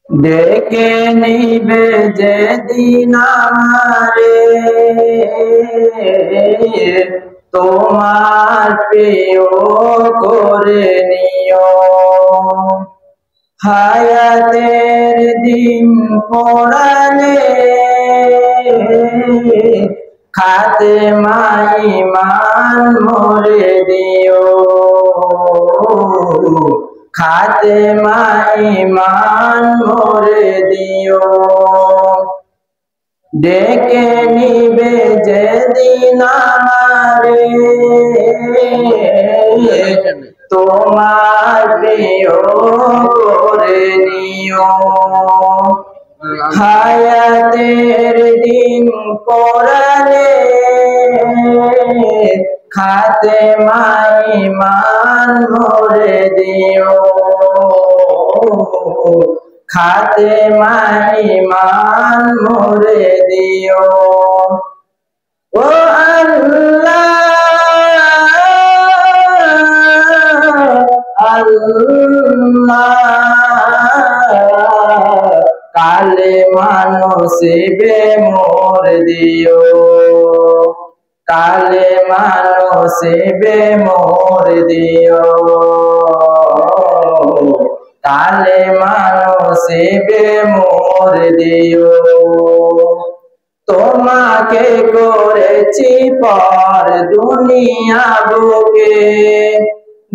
ডেকে নিবে যেদিন আমারে তোমার প্রিয় করে নিও। হায়াতের দিন পড়ালে খাতেমাই মান মোরে দিও। খাতেমাই মান মোরে দিও। ডেকে নিবে যেদিন আমারে তোমার প্রিয় করে নিও। হায়াতের দিন পড়ালে খাতেমাই মান মোরে দিও। খাতেমাই মান মোরে দিও। ও আল্লাহ আল্লাহ কালেমা নসিবে মোর দিও। কালেমা নসিবে মোর দিও। কালেমা নসিবে মোর দিও। তোমাকে করেছি পর দুনিয়া বুকে,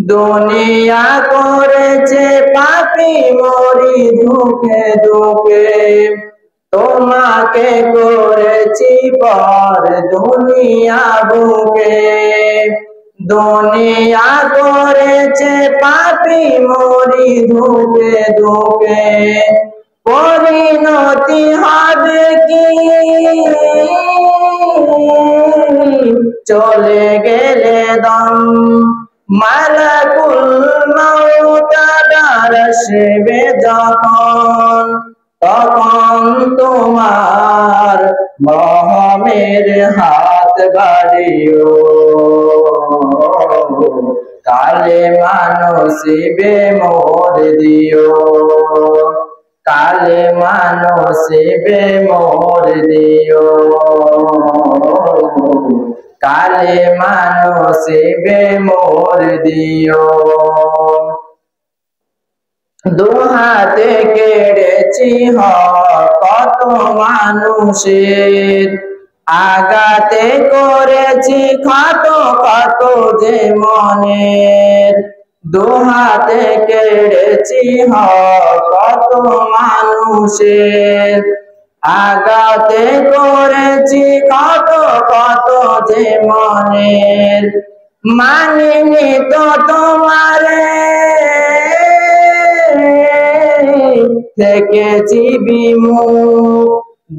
দুনিয়া করেছে পাপী মরি ধুকে ধুকে। তোমাকে করেছি পর দুনিয়া বুকে, দুনিয়া করেছে পাপী মরি ধুকে ধুকে। পরিণতি হবে কি চলে গেলে দম, মালাকুল মউত আসবে যখন, তখন তোমার মহমের হাত বাড়িও। কালেমা নসিবে মোর দিও। কালেমা নসিবে মোর দিও। কালেমা নসিবে মোর দিও। দুহাতে কেড়েছি হক কত মানুষের, আগাতে করেছি ক্ষত কত যে মনের। দুহাতে কেড়েছি হক কত মানুষের, আগাতে করেছি কত কত যে মনের। মানিনি তো তোমারে থেকেছি বিমুখ,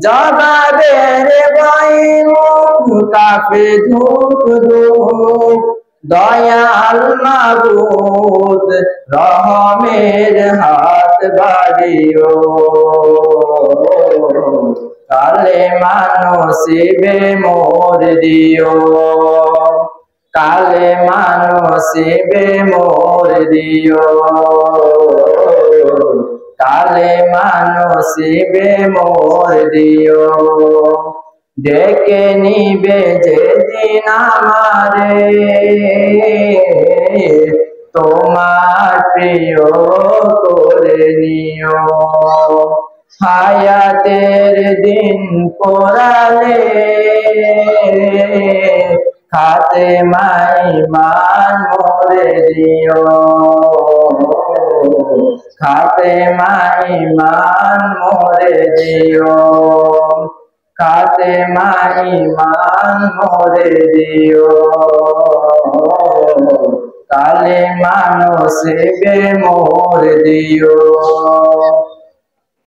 জবাবের ভয়ে মুখ কাঁপে ধুক ধুক। দয়াল মাবুদ রহমের হাত বাড়িও। কালেমা নসিবে মোর দিও। কালেমা নসিবে মোর দিও। কালেমা নসিবে মোর দিও। ডেকে নিবে যেদিন আমারে তোমার প্রিয় করে নিও। হায়াতের দিন পড়ালে খাতেমাই মান মোরে দিও। খাতেমাই মান মোরে দিও। খাতেমাই মান মোরে দিও। কালেমা নসিবে মোর দিও।